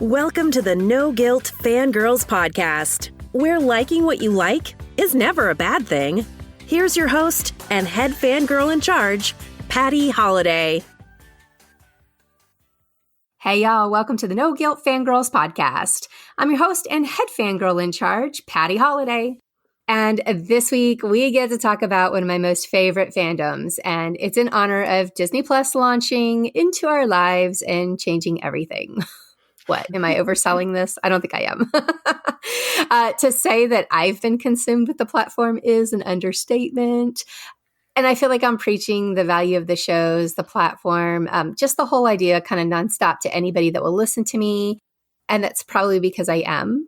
Welcome to the No Guilt Fangirls podcast, where liking what you like is never a bad thing. Here's your host and head fangirl in charge, Patty Holiday. Hey y'all, welcome to the No Guilt Fangirls podcast. I'm your host and head fangirl in charge, Patty Holiday. And this week we get to talk about one of my most favorite fandoms, and it's in honor of Disney Plus launching into our lives and changing everything. What, am I overselling this? I don't think I am. To say that I've been consumed with the platform is an understatement. And I feel like I'm preaching the value of the shows, the platform, just the whole idea kind of nonstop to anybody that will listen to me. And that's probably because I am.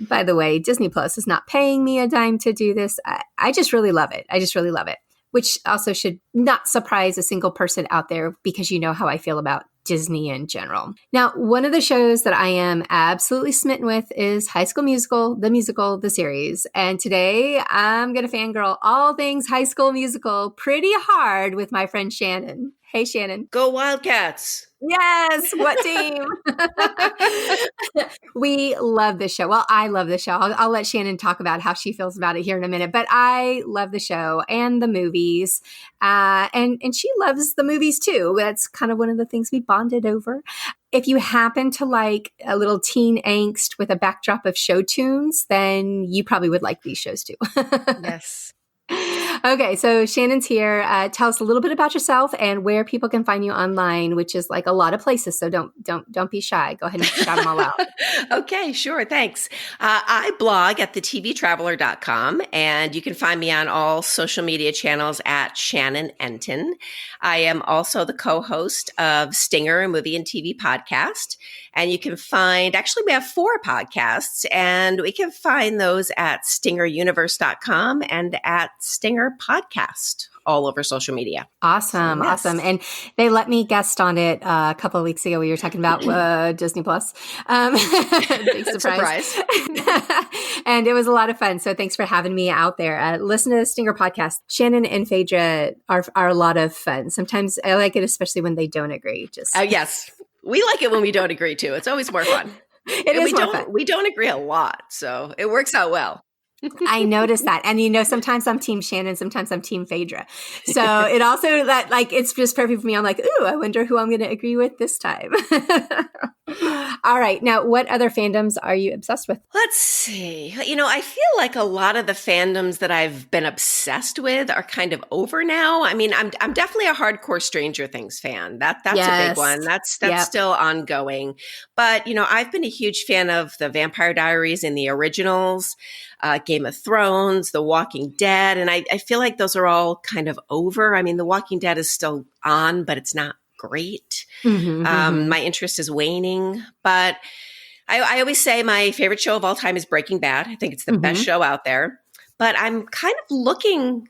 By the way, Disney Plus is not paying me a dime to do this. I just really love it. I just really love it, which also should not surprise a single person out there because you know how I feel about Disney in general. Now, one of the shows that I am absolutely smitten with is High School Musical, the series. And today I'm going to fangirl all things High School Musical pretty hard with my friend Shannon. Hey, Shannon. Go Wildcats. Yes. What team? We love this show. Well, I love the show. I'll let Shannon talk about how she feels about it here in a minute, but I love the show and the movies. And she loves the movies too. That's kind of one of the things we bonded over. If you happen to like a little teen angst with a backdrop of show tunes, then you probably would like these shows too. Yes. Okay, so Shannon's here. Tell us a little bit about yourself and where people can find you online, which is like a lot of places. So don't be shy. Go ahead and shout them all out. Okay, sure. Thanks. I blog at thettvtraveler.com, and you can find me on all social media channels at Shannon Entin. I am also the co-host of Stinger, a movie and TV podcast. And you can find, actually, we have 4 podcasts, and we can find those at stingeruniverse.com and at Stinger Podcast, all over social media. Awesome. So, yes. Awesome. And they let me guest on it a couple of weeks ago. We were talking about Disney Plus. Big surprise. And it was a lot of fun. So thanks for having me out there. Listen to the Stinger Podcast. Shannon and Phaedra are a lot of fun. Sometimes I like it, especially when they don't agree. Yes. We like it when we don't agree too. It's always more fun. We don't agree a lot, so it works out well. I noticed that. And sometimes I'm team Shannon, sometimes I'm team Phaedra. So it also that it's just perfect for me. I'm like, ooh, I wonder who I'm going to agree with this time. All right. Now, what other fandoms are you obsessed with? Let's see. I feel like a lot of the fandoms that I've been obsessed with are kind of over now. I mean, I'm definitely a hardcore Stranger Things fan. That's a big one. That's still ongoing. But, I've been a huge fan of the Vampire Diaries and the originals, Game of Thrones, The Walking Dead. And I feel like those are all kind of over. I mean, The Walking Dead is still on, but it's not great. My interest is waning, but I always say my favorite show of all time is Breaking Bad. I think it's the best show out there, but I'm kind of looking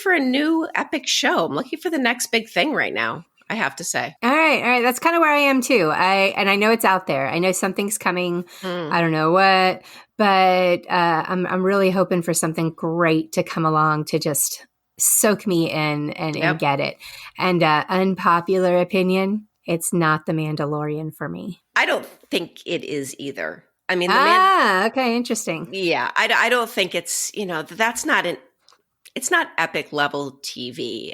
for a new epic show. I'm looking for the next big thing right now, I have to say. All right. That's kind of where I am too. I know it's out there. I know something's coming. I don't know what, but I'm really hoping for something great to come along to just soak me in and get it. And unpopular opinion, it's not The Mandalorian for me. I don't think it is either. I mean, okay, interesting. Yeah, I don't think it's it's not epic level TV.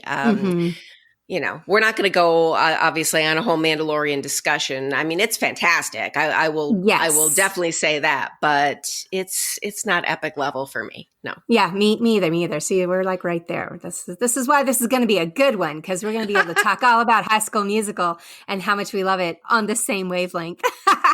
We're not going to go obviously on a whole Mandalorian discussion. I mean, it's fantastic. I will definitely say that, but it's not epic level for me. No. Yeah, me either. See, we're like right there. This is why this is going to be a good one, because we're going to be able to talk all about High School Musical and how much we love it on the same wavelength.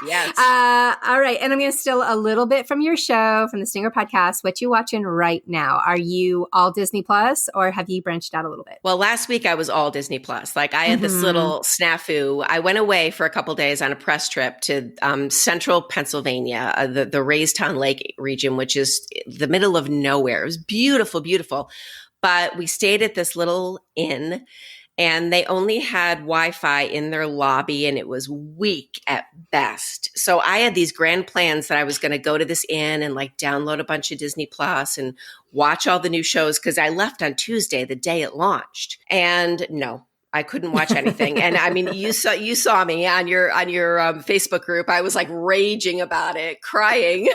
Yes. All right. And I'm going to steal a little bit from your show, from the Stinger Podcast. What you watching right now? Are you all Disney Plus, or have you branched out a little bit? Well, last week I was all Disney Plus. Like, I had this little snafu. I went away for a couple of days on a press trip to central Pennsylvania, the Raystown Lake region, which is the middle of nowhere. It was beautiful, beautiful. But we stayed at this little inn, and they only had Wi-Fi in their lobby, and it was weak at best. So I had these grand plans that I was going to go to this inn and download a bunch of Disney Plus and watch all the new shows, because I left on Tuesday, the day it launched. And no, I couldn't watch anything. And I mean, you saw me on your Facebook group. I was like raging about it, crying.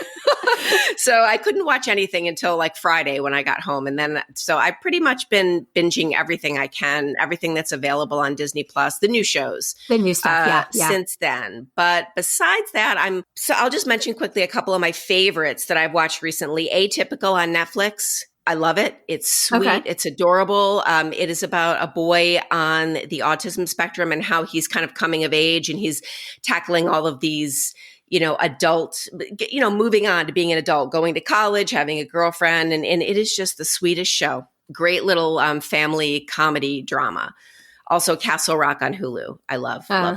So I couldn't watch anything until like Friday when I got home. And then, so I've pretty much been binging everything I can, everything that's available on Disney Plus, the new shows. The new stuff, since then. But besides that, I'll just mention quickly a couple of my favorites that I've watched recently. Atypical on Netflix. I love it. It's sweet. Okay. It's adorable. It is about a boy on the autism spectrum and how he's kind of coming of age, and he's tackling all of these, adult, moving on to being an adult, going to college, having a girlfriend. And it is just the sweetest show. Great little family comedy drama. Also, Castle Rock on Hulu. I love. All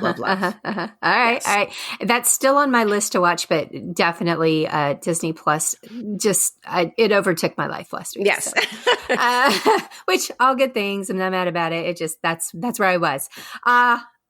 right. That's still on my list to watch, but definitely Disney Plus. It overtook my life last week. Yes, so. Which all good things. I'm not mad about it. It just that's where I was.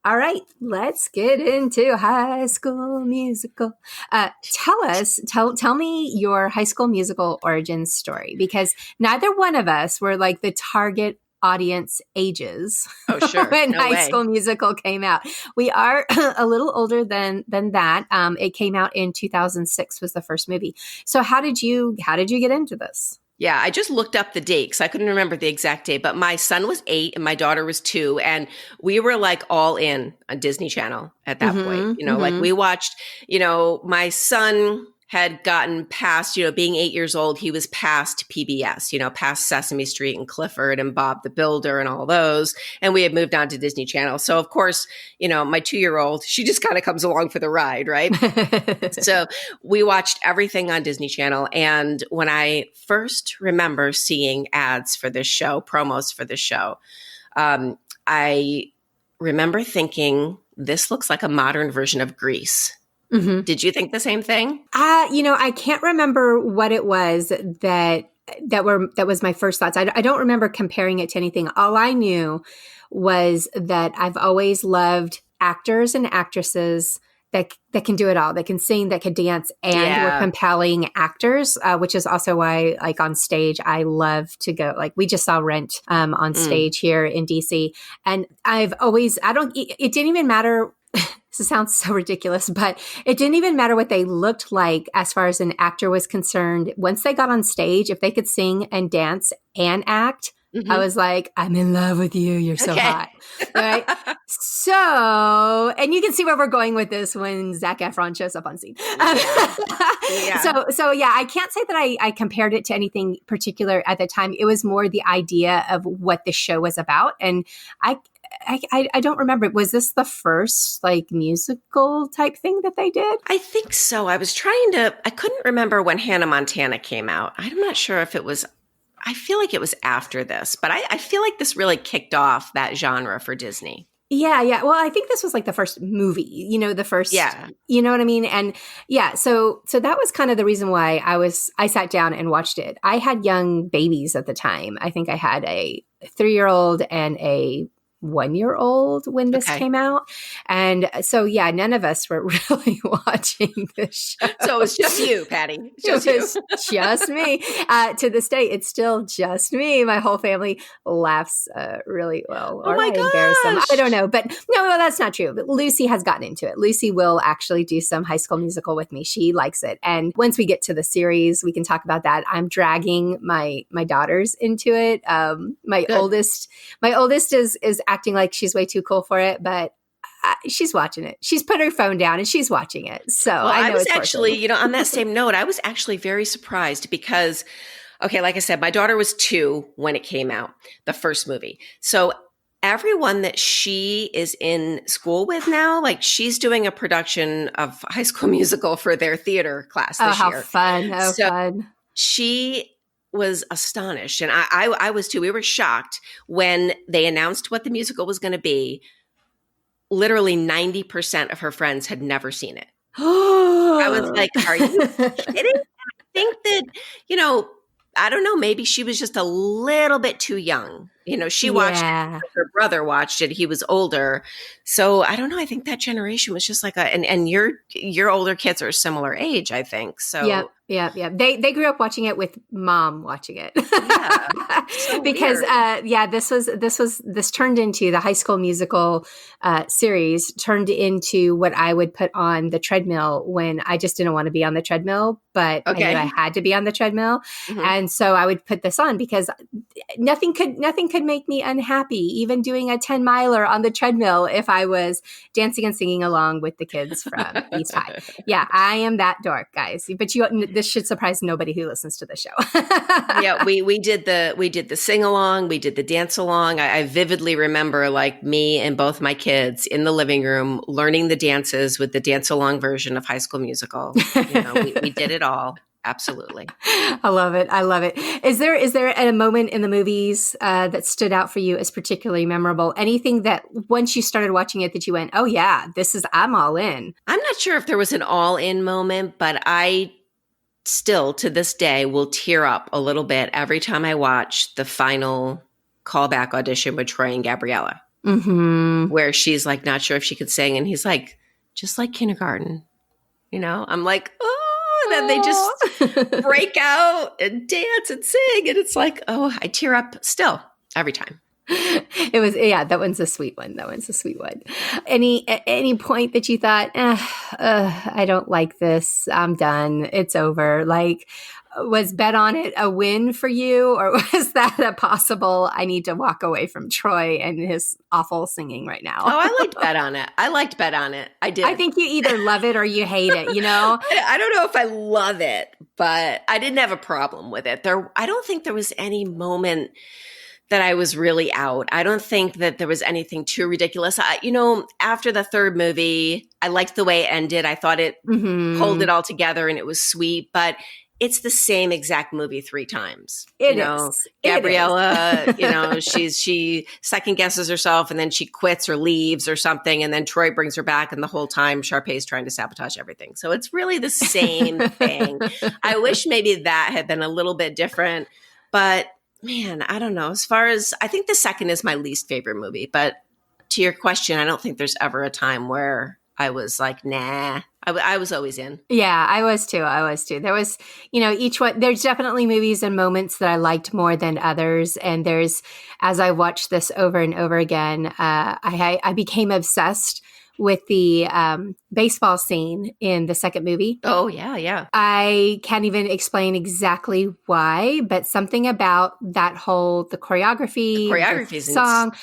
All right, let's get into High School Musical. Tell me your High School Musical origin story, because neither one of us were like the target audience ages. Oh, sure. When High School Musical came out. We are a little older than that. It came out in 2006 was the first movie. So how did you get into this? Yeah, I just looked up the date because I couldn't remember the exact date, but my son was 8 and my daughter was 2, and we were like all in on Disney Channel at that point. Like we watched, my son had gotten past, being 8 years old, he was past PBS, past Sesame Street and Clifford and Bob the Builder and all those. And we had moved on to Disney Channel. So of course, my 2-year-old, she just kind of comes along for the ride, right? So we watched everything on Disney Channel. And when I first remember seeing ads for this show, promos for this show, I remember thinking, this looks like a modern version of Grease. Mm-hmm. Did you think the same thing? I can't remember what it was that was my first thoughts. I don't remember comparing it to anything. All I knew was that I've always loved actors and actresses that can do it all. That can sing, that can dance, and were compelling actors, which is also why, like, on stage, I love to go. Like, we just saw Rent on stage here in DC. And it didn't even matter. This sounds so ridiculous, but it didn't even matter what they looked like as far as an actor was concerned. Once they got on stage, if they could sing and dance and act, I was like, I'm in love with you. You're so hot. Right? So, and you can see where we're going with this when Zac Efron shows up on scene. So I can't say that I compared it to anything particular at the time. It was more the idea of what the show was about. And I don't remember. Was this the first like musical type thing that they did? I think so. I couldn't remember when Hannah Montana came out. I'm not sure if it was, I feel like it was after this, but I feel like this really kicked off that genre for Disney. Yeah. Well, I think this was like the first movie, you know what I mean? And so that was kind of the reason why I sat down and watched it. I had young babies at the time. I think I had a 3-year-old and a 1-year-old when this came out. And so, none of us were really watching this show. So it was just you, Patty. Just me. To this day, it's still just me. My whole family laughs really well. Oh my gosh. Embarrass them. I don't know. But no, that's not true. But Lucy has gotten into it. Lucy will actually do some High School Musical with me. She likes it. And once we get to the series, we can talk about that. I'm dragging my daughters into it. My oldest is acting like she's way too cool for it, but she's watching it. She's put her phone down and she's watching it. So I know was actually, on that same note, I was actually very surprised because, like I said, my daughter was 2 when it came out, the first movie. So everyone that she is in school with now, like she's doing a production of High School Musical for their theater class this year. Fun. Fun. She was astonished. And I was too. We were shocked when they announced what the musical was going to be. Literally 90% of her friends had never seen it. I was like, are you kidding? I think that, I don't know, maybe she was just a little bit too young She watched it, her brother watched it. He was older. So I don't know. I think that generation was just like and your older kids are a similar age, I think. So Yeah. They grew up watching it with mom watching it. Yeah. So because weird. this turned into the High School Musical series turned into what I would put on the treadmill when I just didn't want to be on the treadmill, but I knew I had to be on the treadmill. Mm-hmm. And so I would put this on because nothing could make me unhappy, even doing a 10-miler on the treadmill if I was dancing and singing along with the kids from East High. Yeah, I am that dork, guys. But this should surprise nobody who listens to the show. Yeah, we did the sing along, we did the dance along. I vividly remember like me and both my kids in the living room learning the dances with the dance along version of High School Musical. We did it all. Absolutely. I love it. Is there a moment in the movies that stood out for you as particularly memorable? Anything that once you started watching it that you went, oh yeah, I'm all in? I'm not sure if there was an all in moment, but I still to this day will tear up a little bit every time I watch the final callback audition with Troy and Gabriella, where she's like not sure if she could sing, and he's like, just like kindergarten, I'm like, oh, and then they just break out and dance and sing, and it's like, oh, I tear up still every time. It was, that one's a sweet one. Any point that you thought, I don't like this, I'm done, it's over? Like, was Bet on It a win for you, or was that a possible, I need to walk away from Troy and his awful singing right now? Oh, I liked Bet on It. I did. I think you either love it or you hate it, I don't know if I love it, but I didn't have a problem with it. I don't think there was any moment that I was really out. I don't think that there was anything too ridiculous. After the third movie, I liked the way it ended. I thought it pulled it all together and it was sweet, but it's the same exact movie 3 times. Gabriella, she second guesses herself and then she quits or leaves or something. And then Troy brings her back. And the whole time Sharpay's trying to sabotage everything. So it's really the same thing. I wish maybe that had been a little bit different, but man, I don't know. As far as, I think the second is my least favorite movie, but to your question, I don't think there's ever a time where I was like, nah. I was always in. Yeah, I was too. There was, each one, there's definitely movies and moments that I liked more than others. And as I watched this over and over again, I became obsessed with the baseball scene in the second movie. Oh, yeah. I can't even explain exactly why, but something about that the choreography, the song.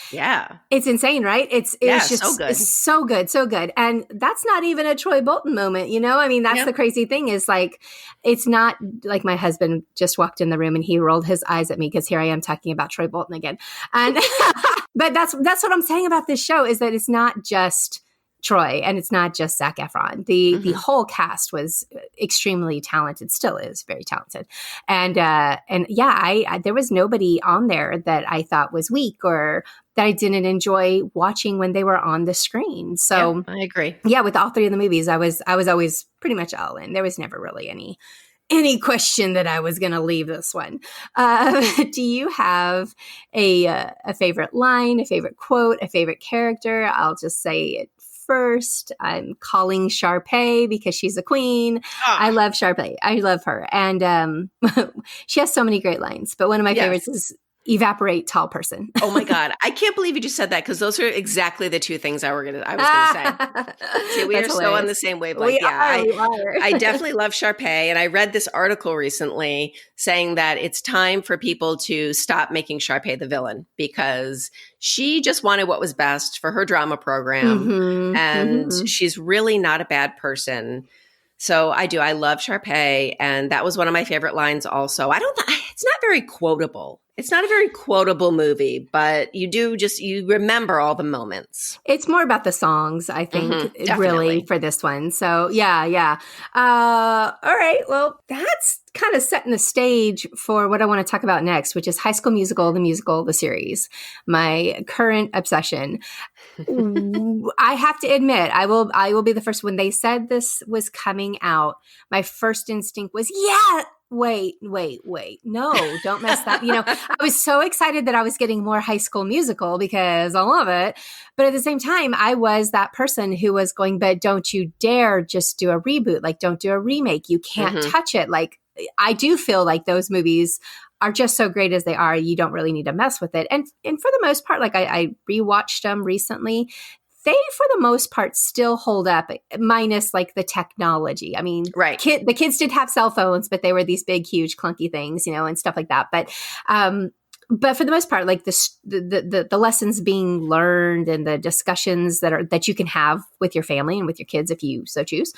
It's insane, right? It's just so good. So good. And that's not even a Troy Bolton moment, I mean, that's the crazy thing is like, it's not like my husband just walked in the room and he rolled his eyes at me because here I am talking about Troy Bolton again. And but that's what I'm saying about this show is that it's not just Troy, and it's not just Zac Efron. The whole cast was extremely talented, still is very talented, and I there was nobody on there that I thought was weak or that I didn't enjoy watching when they were on the screen. So I agree. Yeah, with all 3 of the movies, I was always pretty much all in. There was never really any question that I was going to leave this one. Do you have a favorite line, a favorite quote, a favorite character? I'll just say it first. I'm calling Sharpay because she's a queen. I love Sharpay. I love her. And she has so many great lines, but one of my favorites is evaporate tall person. Oh my God. I can't believe you just said that because those are exactly the 2 things I was going to say. See, we are so on the same wavelength. I definitely love Sharpay. And I read this article recently saying that it's time for people to stop making Sharpay the villain because she just wanted what was best for her drama program. And she's really not a bad person. So I do. I love Sharpay. And that was one of my favorite lines also. It's not very quotable. It's not a very quotable movie, but you remember all the moments. It's more about the songs, I think, really, for this one. So, yeah. All right. Well, that's kind of setting the stage for what I want to talk about next, which is High School Musical, the series, my current obsession. I have to admit, I will be the first. When they said this was coming out, my first instinct was, wait. No, don't mess that. I was so excited that I was getting more High School Musical because I love it. But at the same time, I was that person who was going, but don't you dare just do a reboot. Like, don't do a remake. You can't touch it. Like, I do feel like those movies are just so great as they are. You don't really need to mess with it. And for the most part, like I rewatched them recently. They, for the most part, still hold up, minus like the technology. I mean, right. The kids did have cell phones, but they were these big, huge, clunky things, and stuff like that. But for the most part, like the lessons being learned and the discussions that you can have with your family and with your kids, if you so choose,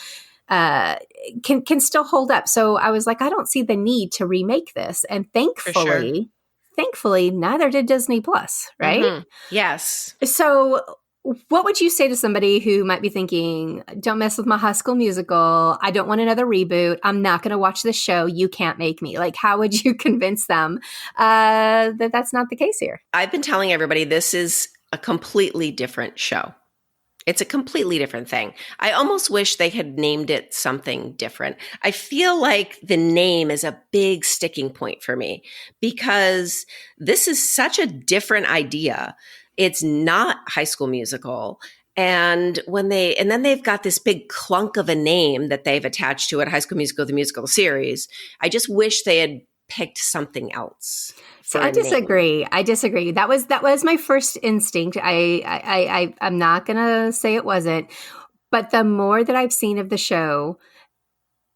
can still hold up. So I was like, I don't see the need to remake this, and thankfully, neither did Disney Plus. Right? Mm-hmm. Yes. So, what would you say to somebody who might be thinking, don't mess with my High School Musical. I don't want another reboot. I'm not going to watch this show. You can't make me. Like, how would you convince them that that's not the case here? I've been telling everybody this is a completely different show. It's a completely different thing. I almost wish they had named it something different. I feel like the name is a big sticking point for me because this is such a different idea. It's not High School Musical. And then they've got this big clunk of a name that they've attached to it, High School Musical, the musical series. I just wish they had picked something else. I disagree. That was my first instinct. I'm not going to say it wasn't, but the more that I've seen of the show,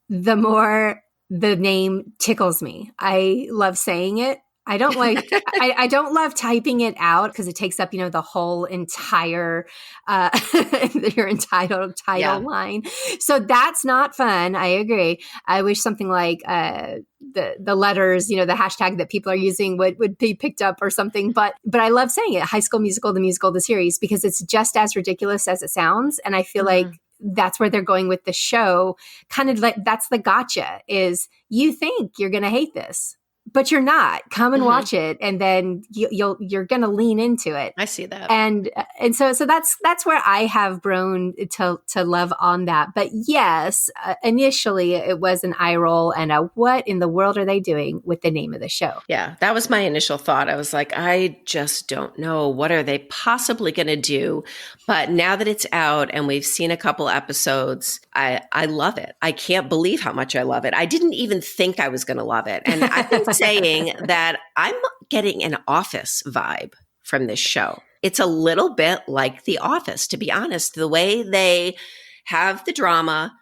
the more the name tickles me. I love saying it. I don't like, I don't love typing it out because it takes up, the whole entire, your entitled title line. So that's not fun. I agree. I wish something like, the letters, the hashtag that people are using would be picked up or something. But I love saying it, High School Musical, the musical, the series, because it's just as ridiculous as it sounds. And I feel like that's where they're going with the show. Kind of like, that's the gotcha, is you think you're going to hate this, but you're not. Come and watch it, and then you're going to lean into it. I see that, and so that's where I have grown to love on that. But yes, initially it was an eye roll and a what in the world are they doing with the name of the show? Yeah, that was my initial thought. I was like, I just don't know, what are they possibly going to do? But now that it's out and we've seen a couple episodes, I love it. I can't believe how much I love it. I didn't even think I was going to love it, and I've been saying that I'm getting an Office vibe from this show. It's a little bit like The Office, to be honest. The way they have the drama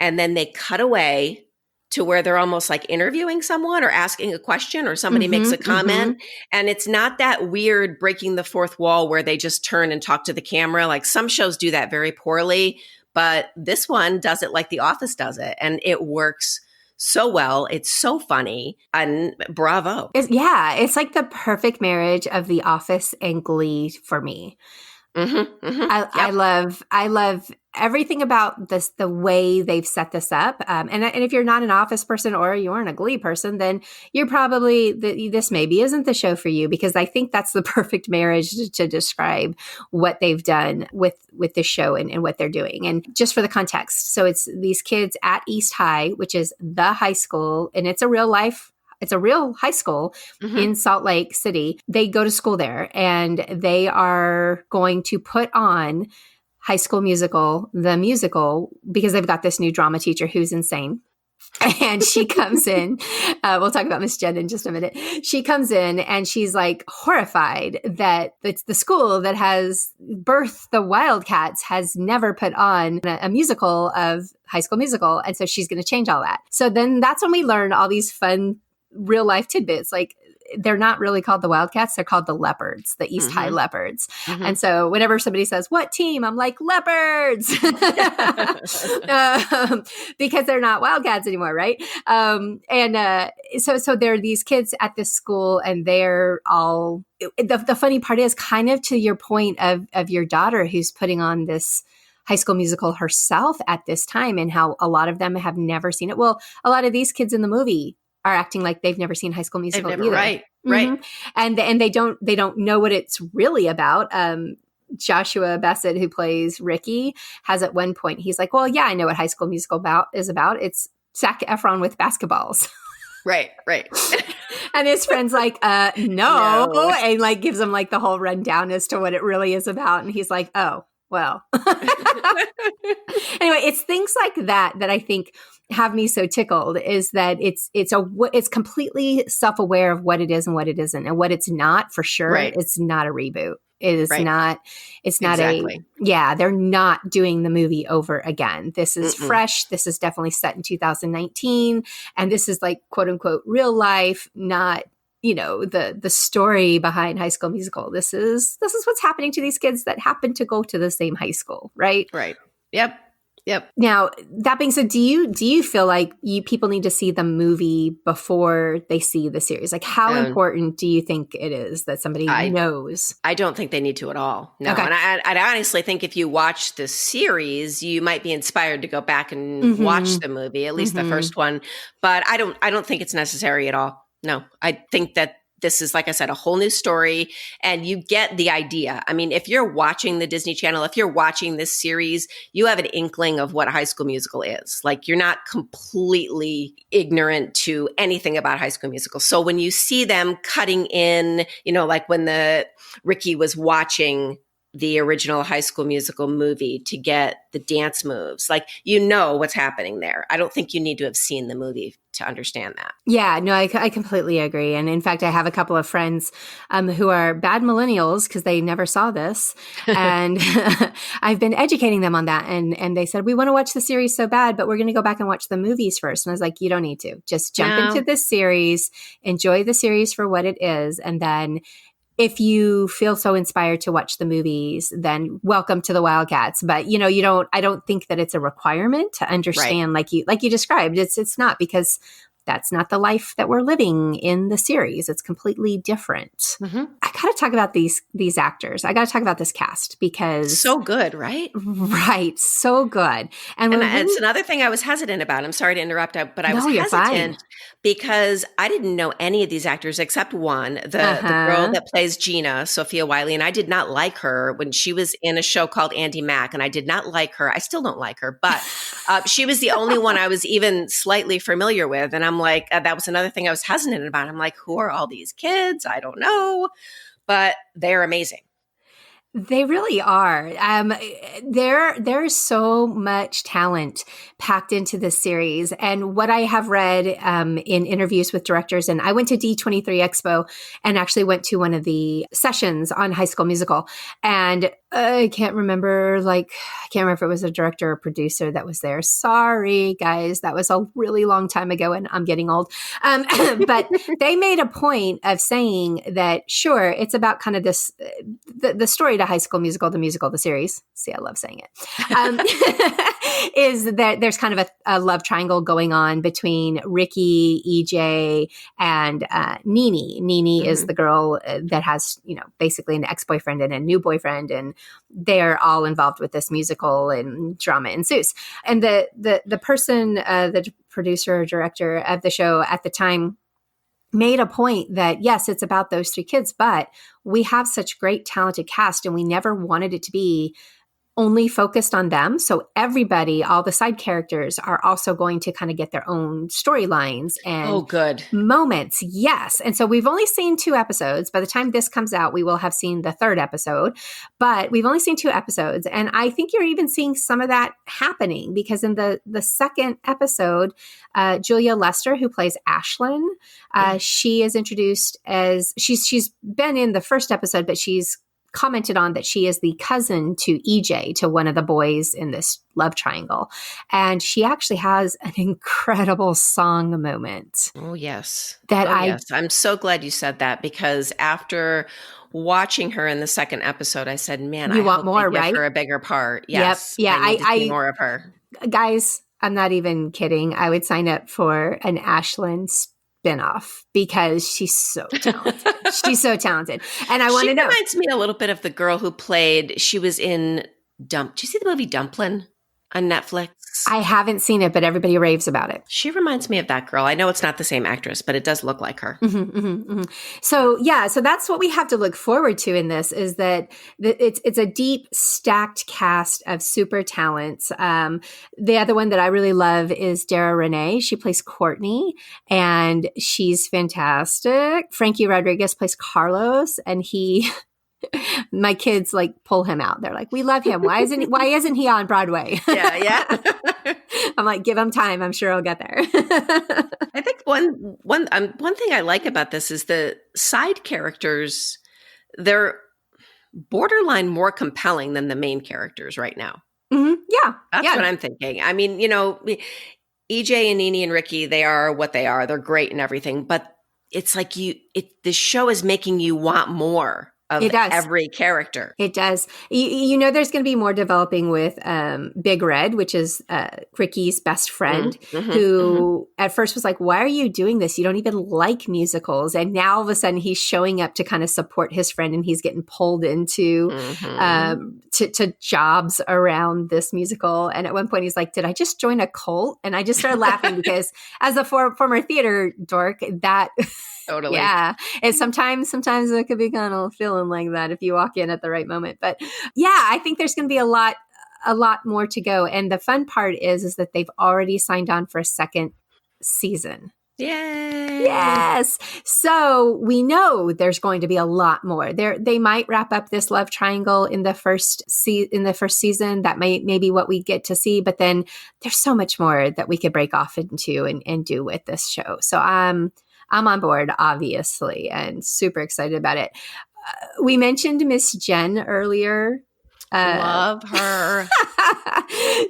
and then they cut away to where they're almost like interviewing someone or asking a question or somebody makes a comment. And it's not that weird breaking the fourth wall where they just turn and talk to the camera. Like some shows do that very poorly, but this one does it like The Office does it. And it works so well. It's so funny, and bravo. It's like the perfect marriage of The Office and Glee for me. I love everything about this, the way they've set this up. And if you're not an Office person or you aren't a Glee person, then you're probably, this maybe isn't the show for you, because I think that's the perfect marriage to describe what they've done with this show and what they're doing. And just for the context, so it's these kids at East High, which is the high school, and it's a real high school in Salt Lake City. They go to school there, and they are going to put on High School Musical, the musical, because they've got this new drama teacher who's insane. And she comes in, we'll talk about Miss Jen in just a minute. She comes in and she's like horrified that it's the school that has birthed the Wildcats has never put on a musical of High School Musical. And so she's going to change all that. So then that's when we learn all these fun real life tidbits. Like, they're not really called the Wildcats. They're called the Leopards, the East High Leopards. And so whenever somebody says, what team? I'm like, Leopards. Because they're not Wildcats anymore, right? So there are these kids at this school, and they're all, the funny part is kind of to your point of your daughter who's putting on this High School Musical herself at this time, and how a lot of them have never seen it. Well, a lot of these kids in the movie are acting like they've never seen High School Musical either. Right. And they don't know what it's really about. Joshua Bassett, who plays Ricky, has at one point, he's like, well, yeah, I know what High School Musical is about. It's Zac Efron with basketballs. Right. And his friend's like, no. And like gives him like the whole rundown as to what it really is about. And he's like, oh, well. Anyway, it's things like that I think have me so tickled, is that it's completely self-aware of what it is and what it isn't, and what it's not for sure. Right. It's not a reboot. It is right. not, it's not exactly. they're not doing the movie over again. This is fresh. This is definitely set in 2019. And this is like, quote unquote, real life, not, the story behind High School Musical. This is what's happening to these kids that happen to go to the same high school, right? Right. Yep. Now, that being said, do you feel like people need to see the movie before they see the series? Like, how important do you think it is that somebody knows? I don't think they need to at all. No. Okay. And I honestly think if you watch the series, you might be inspired to go back and watch the movie, at least the first one. But I don't think it's necessary at all. No, I think that this is, like I said, a whole new story, and you get the idea. I mean, if you're watching the Disney Channel, if you're watching this series, you have an inkling of what a High School Musical is. Like, you're not completely ignorant to anything about High School Musical. So when you see them cutting in, like when Ricky was watching the original High School Musical movie to get the dance moves, like, what's happening there. I don't think you need to have seen the movie to understand that. Yeah, no, I completely agree. And in fact, I have a couple of friends who are bad millennials because they never saw this. And I've been educating them on that. And they said, we want to watch the series so bad, but we're going to go back and watch the movies first. And I was like, you don't need to. Just jump into this series, enjoy the series for what it is. And then if you feel so inspired to watch the movies, then welcome to the Wildcats. But I don't think that it's a requirement to understand, like you described. It's not, because that's not the life that we're living in the series. It's completely different. I got to talk about these actors. I got to talk about this cast, because so good, right? Right, so good. And it's another thing I was hesitant about. I'm sorry to interrupt, but I was hesitant because I didn't know any of these actors except one, the girl that plays Gina, Sophia Wiley, and I did not like her when she was in a show called Andy Mack, and I did not like her. I still don't like her, but she was the only one I was even slightly familiar with, and I'm like, that was another thing I was hesitant about. I'm like, who are all these kids? I don't know, but they're amazing. They really are. There's so much talent packed into this series. And what I have read in interviews with directors, and I went to D23 Expo and actually went to one of the sessions on High School Musical. And I can't remember if it was a director or producer that was there. Sorry, guys. That was a really long time ago and I'm getting old. But they made a point of saying that, sure, it's about kind of this, the story to High School Musical, the series. See, I love saying it. Is that there's kind of a love triangle going on between Ricky, EJ, and Nene. Nene is the girl that has, basically an ex-boyfriend and a new boyfriend, and they're all involved with this musical, and drama ensues. And the person, the producer or director of the show at the time, made a point that, yes, it's about those three kids, but we have such great talented cast, and we never wanted it to be only focused on them. So everybody, all the side characters, are also going to kind of get their own storylines and moments. Yes. And so we've only seen 2 episodes. By the time this comes out, we will have seen the 3rd episode, but we've only seen 2 episodes. And I think you're even seeing some of that happening, because in the 2nd episode, Julia Lester, who plays Ashlyn, she is introduced as, she's been in the 1st episode, but she's commented on that she is the cousin to EJ, to one of the boys in this love triangle. And she actually has an incredible song moment. Oh, yes. Yes. I'm so glad you said that, because after watching her in the 2nd episode, I said, man, I want hope more, they give right? her a bigger part. Yes. Yep. Yeah. I need to see more of her. Guys, I'm not even kidding. I would sign up for an Ashlyn spinoff, because she's so talented. She's so talented. And I want to know. She reminds me a little bit of the girl who played, she was in did you see the movie Dumplin'? on Netflix. I haven't seen it, but everybody raves about it. She reminds me of that girl. I know it's not the same actress, but it does look like her. So that's what we have to look forward to in this, is that it's a deep, stacked cast of super talents. The other one that I really love is Dara Renee. She plays Courtney, and she's fantastic. Frankie Rodriguez plays Carlos, and my kids like pull him out. They're like, we love him. Why isn't he on Broadway? Yeah. I'm like, give him time. I'm sure he'll get there. I think one thing I like about this is the side characters. They're borderline more compelling than the main characters right now. Mm-hmm. Yeah. That's what I'm thinking. I mean, EJ and Nene and Ricky, they are what they are. They're great and everything, but it's like the show is making you want more of every character. It does. There's going to be more developing with Big Red, which is Ricky's best friend, who at first was like, why are you doing this? You don't even like musicals. And now all of a sudden he's showing up to kind of support his friend, and he's getting pulled into to jobs around this musical. And at one point he's like, did I just join a cult? And I just started laughing because as a former theater dork, that... Totally. Yeah. And sometimes it could be kind of feeling like that if you walk in at the right moment. But yeah, I think there's going to be a lot more to go. And the fun part is that they've already signed on for a second season. Yay. Yes. So we know there's going to be a lot more. They might wrap up this love triangle in the first season. That may be what we get to see, but then there's so much more that we could break off into and do with this show. So I'm on board, obviously, and super excited about it. We mentioned Miss Jen earlier. Love her.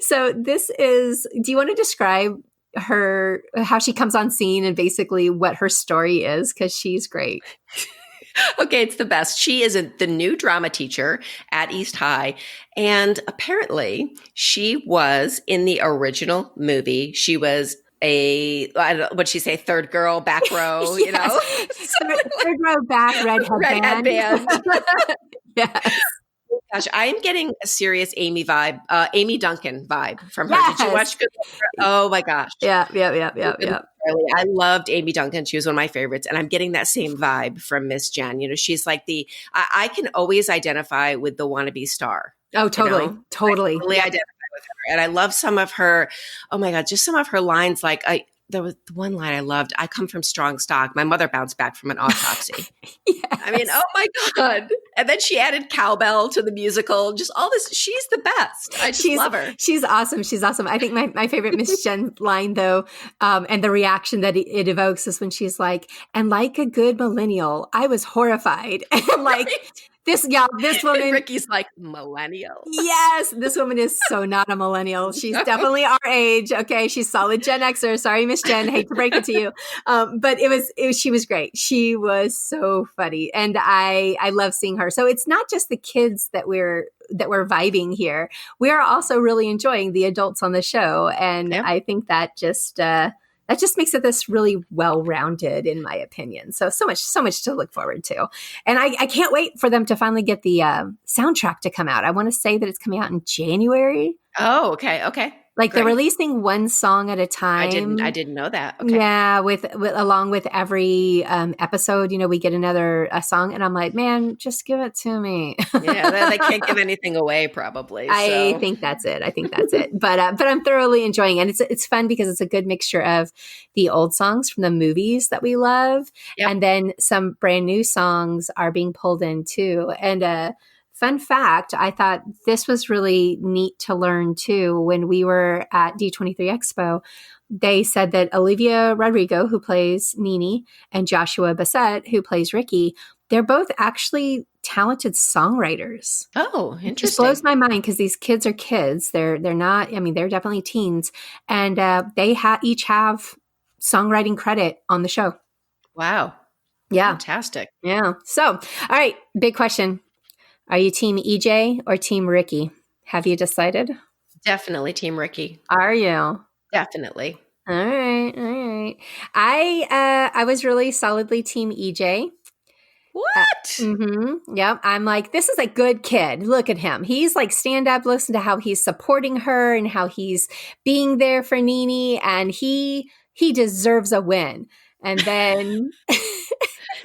So this is, do you want to describe how she comes on scene and basically what her story is? Because she's great. Okay, it's the best. She is the new drama teacher at East High. And apparently she was in the original movie. She was what'd she say? Third girl, back row, yes. Third row back, red headband. Yes. Gosh, I am getting a serious Amy Duncan vibe from her. Yes. Did you watch Good? Oh my gosh. Yeah. I loved Amy Duncan. She was one of my favorites. And I'm getting that same vibe from Miss Jen. She's like I can always identify with the wannabe star. Oh, totally. I totally identify with her. And I love some of her, oh my God, just some of her lines. Like there was one line I loved. I come from strong stock. My mother bounced back from an autopsy. Yes. I mean, oh my God. And then she added cowbell to the musical. Just all this. She's the best. I just love her. She's awesome. I think my favorite Miss Jen line, though, and the reaction that it evokes is when she's like, and like a good millennial, I was horrified. And like, this woman. And Ricky's like, millennial. Yes, this woman is so not a millennial. She's definitely our age. Okay, she's solid Gen Xer. Sorry, Miss Jen. Hate to break it to you, but she was great. She was so funny, and I love seeing her. So it's not just the kids that we're vibing here. We are also really enjoying the adults on the show, and I think that just makes it this really well-rounded, in my opinion. So much to look forward to. And I can't wait for them to finally get the soundtrack to come out. I want to say that it's coming out in January. Oh, okay. Like they're releasing one song at a time. I didn't know that. Okay. Yeah, with along with every episode, we get another song, and I'm like, man, just give it to me. Yeah, they can't give anything away, probably. So. I think that's it. But I'm thoroughly enjoying it. And it's fun because it's a good mixture of the old songs from the movies that we love, and then some brand new songs are being pulled in too. And fun fact, I thought this was really neat to learn too. When we were at D23 Expo, they said that Olivia Rodrigo, who plays Nene, and Joshua Bassett, who plays Ricky, they're both actually talented songwriters. Oh, interesting. It just blows my mind because these kids are kids. They're not, they're definitely teens. And they each have songwriting credit on the show. Wow. Yeah. Fantastic. Yeah. So, all right, big question. Are you team EJ or team Ricky? Have you decided? Definitely team Ricky. Are you? Definitely. All right. I was really solidly team EJ. What? Yep. I'm like, this is a good kid. Look at him. He's like, stand up, listen to how he's supporting her and how he's being there for Nene. And he deserves a win. And then,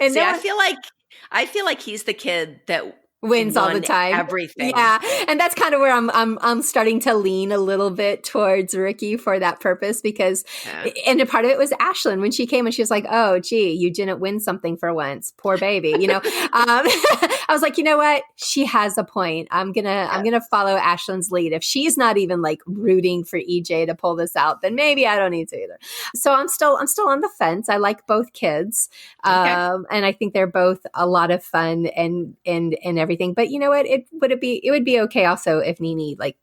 and see, I feel like he's the kid that wins all the time. Everything. Yeah. And that's kind of where I'm starting to lean a little bit towards Ricky for that purpose because, and a part of it was Ashlyn when she came and she was like, oh, gee, you didn't win something for once. Poor baby. You know, I was like, you know what? She has a point. I'm going to follow Ashlyn's lead. If she's not even like rooting for EJ to pull this out, then maybe I don't need to either. So I'm still on the fence. I like both kids. And I think they're both a lot of fun and everything. But you know what? It would be okay also if Nene like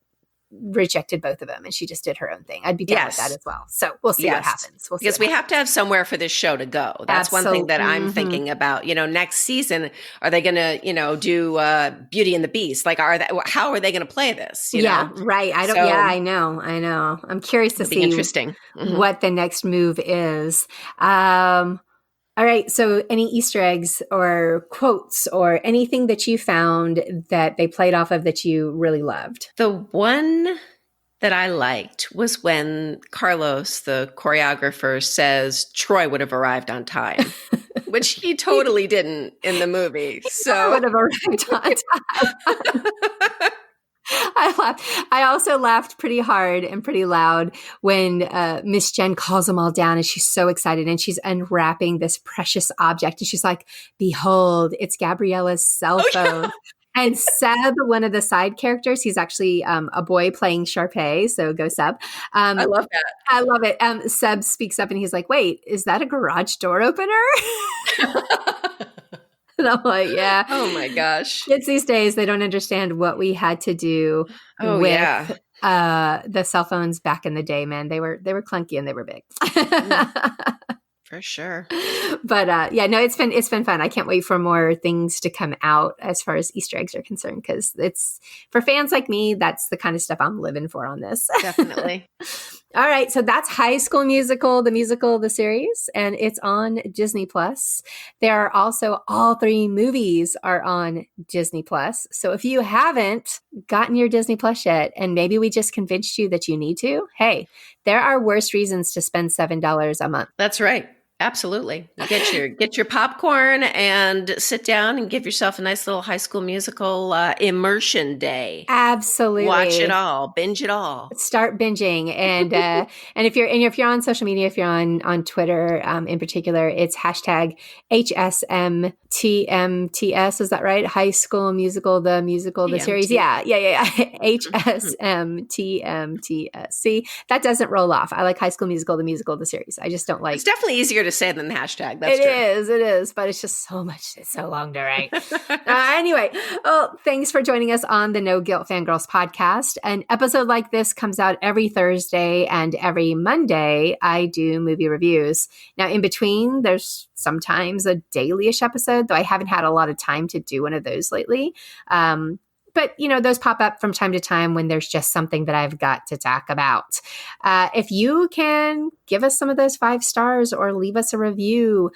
rejected both of them and she just did her own thing. I'd be down with that as well. So we'll see what happens. Because we have to have somewhere for this show to go. That's one thing that I'm thinking about. You know, next season, are they going to, you know, do Beauty and the Beast? Like, how are they going to play this? You know? Right. I know. I'm curious to see interesting. What the next move is. All right. So any Easter eggs or quotes or anything that you found that they played off of that you really loved? The one that I liked was when Carlos, the choreographer, says Troy would have arrived on time, which he totally didn't in the movie. So would have arrived on time. I laughed. I also laughed pretty hard and pretty loud when Miss Jen calls them all down and she's so excited and she's unwrapping this precious object. And she's like, behold, it's Gabriella's cell phone. Yeah. And Seb, one of the side characters, he's actually a boy playing Sharpay. So go Seb. I love that. I love it. Seb speaks up and he's like, wait, is that a garage door opener? And I'm like, yeah. Oh my gosh. Kids these days, they don't understand what we had to do with the cell phones back in the day, man. They were clunky and they were big. For sure. But no, it's been fun. I can't wait for more things to come out as far as Easter eggs are concerned, because it's for fans like me, that's the kind of stuff I'm living for on this. Definitely. All right. So that's High School Musical, the series, and it's on Disney Plus. There are also all 3 movies are on Disney Plus. So if you haven't gotten your Disney Plus yet, and maybe we just convinced you that you need to, hey, there are worse reasons to spend $7 a month. That's right. Absolutely. Get your popcorn and sit down and give yourself a nice little High School Musical immersion day. Absolutely. Watch it all, binge it all. Start binging. And and if you're on social media, if you're on Twitter in particular, it's hashtag HSMTMTS. Is that right? High School Musical, the series. Yeah. HSMTMTS. See, that doesn't roll off. I like High School Musical, the series. I just don't like. It's definitely easier to say than the hashtag. That's true. It It is, but it's just so much. It's so long to write. Anyway, thanks for joining us on the No Guilt Fangirls podcast. An episode like this comes out every Thursday, and every Monday I do movie reviews. Now, in between, there's sometimes a daily-ish episode, though I haven't had a lot of time to do one of those lately. But, those pop up from time to time when there's just something that I've got to talk about. If you can give us some of those 5 stars or leave us a review,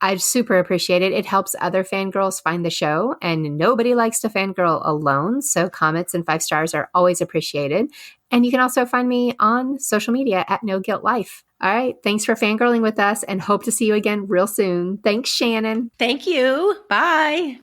I'd super appreciate it. It helps other fangirls find the show, and nobody likes to fangirl alone. So comments and 5 stars are always appreciated. And you can also find me on social media at No Guilt Life. All right. Thanks for fangirling with us, and hope to see you again real soon. Thanks, Shannon. Thank you. Bye.